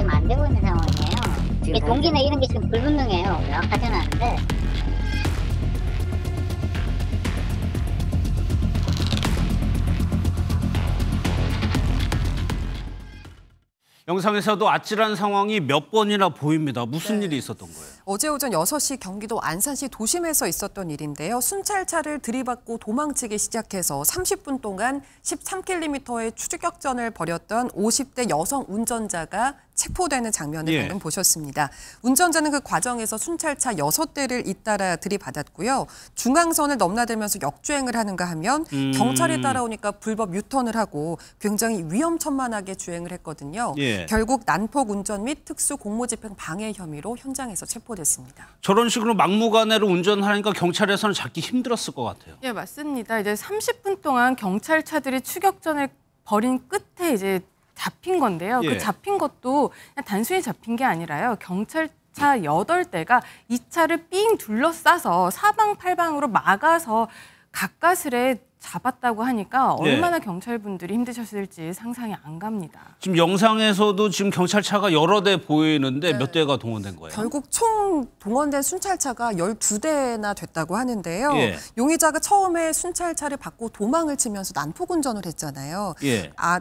지금 안 되고 있는 상황이에요. 이게 동기나 이런 게 지금 불분명해요. 명확하지는 않은데. 영상에서도 아찔한 상황이 몇 번이나 보입니다. 무슨 일이 있었던 거예요? 어제 오전 6시 경기도 안산시 도심에서 있었던 일인데요. 순찰차를 들이받고 도망치기 시작해서 30분 동안 13km의 추격전을 벌였던 50대 여성 운전자가 체포되는 장면을 방금 보셨습니다. 운전자는 그 과정에서 순찰차 6대를 잇따라 들이받았고요. 중앙선을 넘나들면서 역주행을 하는가 하면 경찰이 따라오니까 불법 유턴을 하고 굉장히 위험천만하게 주행을 했거든요. 결국 난폭 운전 및 특수 공무집행 방해 혐의로 현장에서 체포됐습니다. 저런 식으로 막무가내로 운전하니까 경찰에서는 잡기 힘들었을 것 같아요. 예, 맞습니다. 이제 30분 동안 경찰차들이 추격전을 벌인 끝에 이제 잡힌 건데요. 그 잡힌 것도 그냥 단순히 잡힌 게 아니라요. 경찰차 8대가 이 차를 삥 둘러싸서 사방팔방으로 막아서 가까스레 잡았다고 하니까 얼마나 경찰분들이 힘드셨을지 상상이 안 갑니다. 지금 영상에서도 지금 경찰차가 여러 대 보이는데 몇 대가 동원된 거예요? 결국 총 동원된 순찰차가 12대나 됐다고 하는데요. 용의자가 처음에 순찰차를 받고 도망을 치면서 난폭 운전을 했잖아요.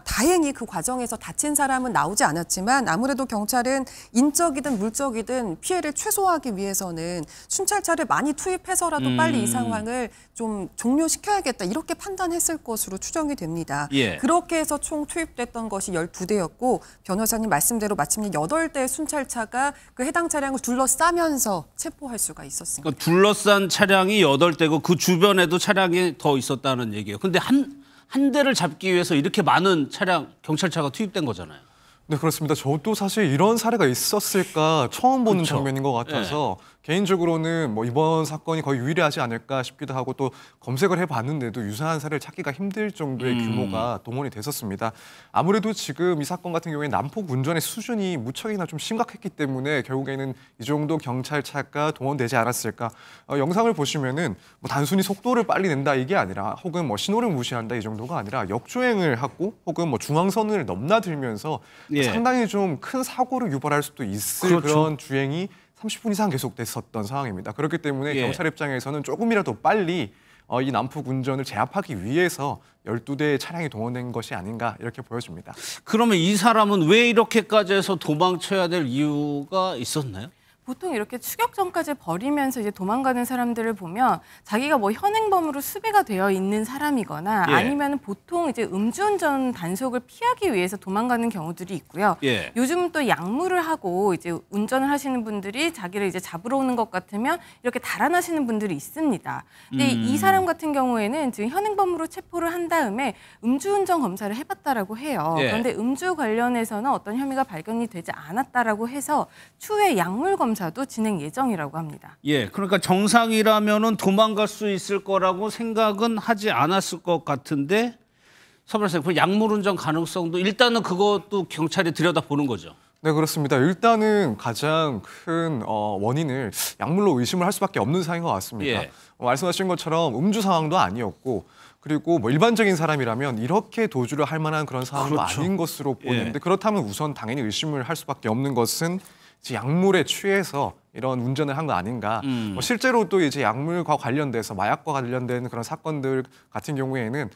다행히 그 과정에서 다친 사람은 나오지 않았지만 아무래도 경찰은 인적이든 물적이든 피해를 최소화하기 위해서는 순찰차를 많이 투입해서라도 빨리 이 상황을 좀 종료시켜야겠다. 이렇게 판단했을 것으로 추정이 됩니다. 그렇게 해서 총 투입됐던 것이 12대였고 변호사님 말씀대로 마침내 8대의 순찰차가 그 해당 차량을 둘러싸면서 체포할 수가 있었습니다. 그러니까 둘러싼 차량이 8대고 그 주변에도 차량이 더 있었다는 얘기예요. 근데 한 대를 잡기 위해서 이렇게 많은 차량, 경찰차가 투입된 거잖아요. 네, 그렇습니다. 저도 사실 이런 사례가 있었을까 처음 보는 장면인 것 같아서 개인적으로는 뭐 이번 사건이 거의 유일하지 않을까 싶기도 하고 또 검색을 해봤는데도 유사한 사례를 찾기가 힘들 정도의 규모가 동원이 됐었습니다. 아무래도 지금 이 사건 같은 경우에 난폭 운전의 수준이 무척이나 좀 심각했기 때문에 결국에는 이 정도 경찰차가 동원되지 않았을까. 영상을 보시면은 뭐 단순히 속도를 빨리 낸다 이게 아니라 혹은 뭐 신호를 무시한다 이 정도가 아니라 역주행을 하고 혹은 뭐 중앙선을 넘나들면서 상당히 좀 큰 사고를 유발할 수도 있을 그런 주행이 30분 이상 계속됐었던 상황입니다. 그렇기 때문에 경찰 입장에서는 조금이라도 빨리 이 난폭 운전을 제압하기 위해서 12대의 차량이 동원된 것이 아닌가 이렇게 보여집니다. 그러면 이 사람은 왜 이렇게까지 해서 도망쳐야 될 이유가 있었나요? 보통 이렇게 추격전까지 벌이면서 이제 도망가는 사람들을 보면 자기가 뭐 현행범으로 수배가 되어 있는 사람이거나 아니면 보통 이제 음주운전 단속을 피하기 위해서 도망가는 경우들이 있고요. 요즘 또 약물을 하고 이제 운전을 하시는 분들이 자기를 이제 잡으러 오는 것 같으면 이렇게 달아나시는 분들이 있습니다. 근데 이 사람 같은 경우에는 지금 현행범으로 체포를 한 다음에 음주운전 검사를 해봤다라고 해요. 그런데 음주 관련해서는 어떤 혐의가 발견이 되지 않았다라고 해서 추후에 약물 검사도 진행 예정이라고 합니다. 그러니까 정상이라면은 도망갈 수 있을 거라고 생각은 하지 않았을 것 같은데 서발생 그 약물 운전 가능성도 일단은 그것도 경찰이 들여다보는 거죠. 네, 그렇습니다. 일단은 가장 큰 원인을 약물로 의심을 할 수밖에 없는 상황인 것 같습니다. 말씀하신 것처럼 음주 상황도 아니었고 그리고 뭐 일반적인 사람이라면 이렇게 도주를 할 만한 그런 상황도 아닌 것으로 보이는데 그렇다면 우선 당연히 의심을 할 수밖에 없는 것은 약물에 취해서 이런 운전을 한 거 아닌가. 뭐 실제로도 이제 약물과 관련돼서 마약과 관련된 그런 사건들 같은 경우에는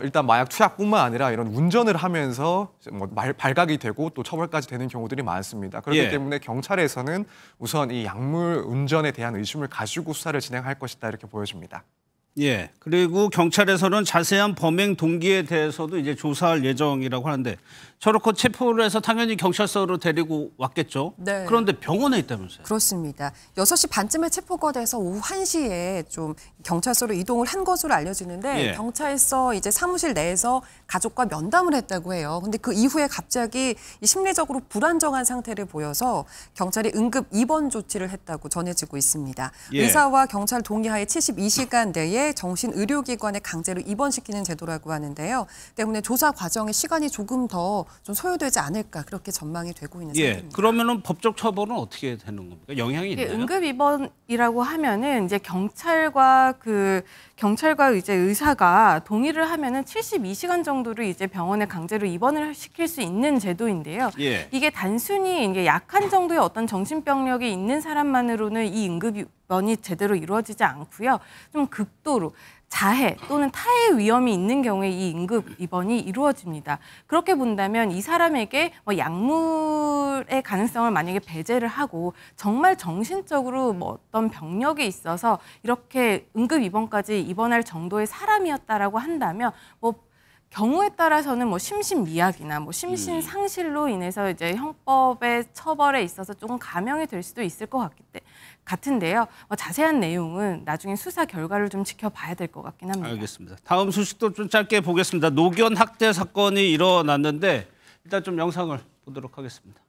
일단 마약 투약뿐만 아니라 이런 운전을 하면서 뭐 발각이 되고 또 처벌까지 되는 경우들이 많습니다. 그렇기 때문에 경찰에서는 우선 이 약물 운전에 대한 의심을 가지고 수사를 진행할 것이다 이렇게 보여집니다. 그리고 경찰에서는 자세한 범행 동기에 대해서도 이제 조사할 예정이라고 하는데 저렇게 체포를 해서 당연히 경찰서로 데리고 왔겠죠. 그런데 병원에 있다면서요? 그렇습니다. 6시 반쯤에 체포가 돼서 오후 1시에 좀 경찰서로 이동을 한 것으로 알려지는데 경찰서 이제 사무실 내에서 가족과 면담을 했다고 해요. 근데 그 이후에 갑자기 심리적으로 불안정한 상태를 보여서 경찰이 응급 입원 조치를 했다고 전해지고 있습니다. 의사와 경찰 동의하에 72시간 내에 정신의료기관에 강제로 입원시키는 제도라고 하는데요. 때문에 조사 과정에 시간이 조금 더 좀 소요되지 않을까 그렇게 전망이 되고 있는 상태입니다. 그러면은 법적 처벌은 어떻게 되는 겁니까? 영향이 있나요? 응급 입원이라고 하면은 이제 경찰과 그 경찰과 이제 의사가 동의를 하면은 72시간 정도를 이제 병원에 강제로 입원을 시킬 수 있는 제도인데요. 예. 이게 단순히 이게 약한 정도의 어떤 정신병력이 있는 사람만으로는 이 응급 입원이 제대로 이루어지지 않고요. 좀 극도로 자해 또는 타해 위험이 있는 경우에 이 응급 입원이 이루어집니다. 그렇게 본다면 이 사람에게 뭐 약물의 가능성을 만약에 배제를 하고 정말 정신적으로 뭐 어떤 병력이 있어서 이렇게 응급 입원까지 입원할 정도의 사람이었다라고 한다면 뭐 경우에 따라서는 뭐 심신미약이나 뭐 심신상실로 인해서 이제 형법의 처벌에 있어서 조금 감형이 될 수도 있을 것 같은데요. 자세한 내용은 나중에 수사 결과를 좀 지켜봐야 될 것 같긴 합니다. 알겠습니다. 다음 소식도 좀 짧게 보겠습니다. 노견 학대 사건이 일어났는데 일단 좀 영상을 보도록 하겠습니다.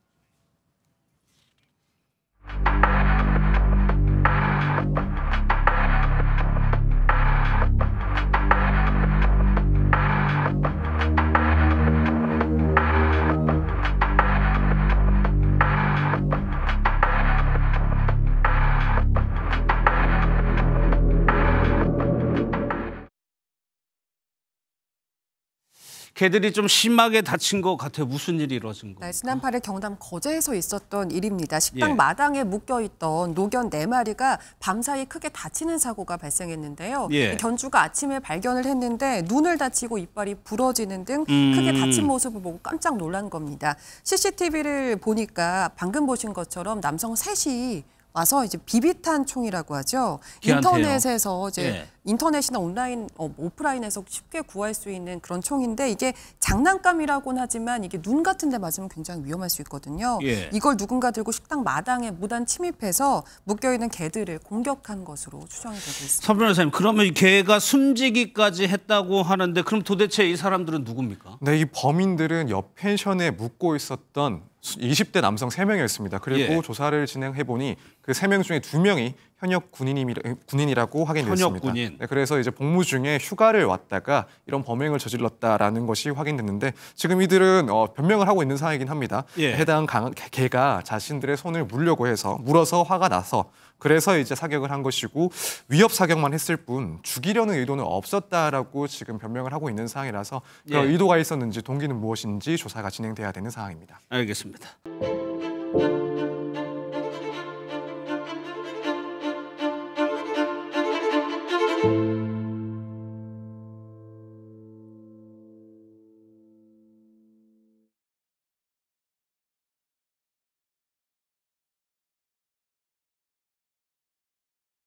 개들이 좀 심하게 다친 것 같아요. 무슨 일이 이루어진 거예요? 네, 지난 8일 경남 거제에서 있었던 일입니다. 식당 마당에 묶여있던 노견 4마리가 밤사이 크게 다치는 사고가 발생했는데요. 견주가 아침에 발견을 했는데 눈을 다치고 이빨이 부러지는 등 크게 다친 모습을 보고 깜짝 놀란 겁니다. CCTV를 보니까 방금 보신 것처럼 남성 셋이 와서 이제 비비탄 총이라고 하죠. 귀한테요. 인터넷에서 이제 인터넷이나 온라인, 오프라인에서 쉽게 구할 수 있는 그런 총인데 이게 장난감이라고는 하지만 이게 눈 같은 데 맞으면 굉장히 위험할 수 있거든요. 이걸 누군가 들고 식당 마당에 무단 침입해서 묶여있는 개들을 공격한 것으로 추정이 되고 있습니다. 서 변호사님, 그러면 이 개가 숨지기까지 했다고 하는데 그럼 도대체 이 사람들은 누굽니까? 네, 이 범인들은 옆 펜션에 묵고 있었던 20대 남성 3명이었습니다. 그리고 조사를 진행해보니 그 3명 중에 2명이 현역 군인이라고 확인됐습니다. 현역 군인. 네, 그래서 이제 복무 중에 휴가를 왔다가 이런 범행을 저질렀다라는 것이 확인됐는데 지금 이들은 변명을 하고 있는 상황이긴 합니다. 해당 개가 자신들의 손을 물어서 화가 나서 그래서 이제 사격을 한 것이고 위협 사격만 했을 뿐 죽이려는 의도는 없었다라고 지금 변명을 하고 있는 상황이라서 그런 의도가 있었는지 동기는 무엇인지 조사가 진행돼야 되는 상황입니다. 알겠습니다.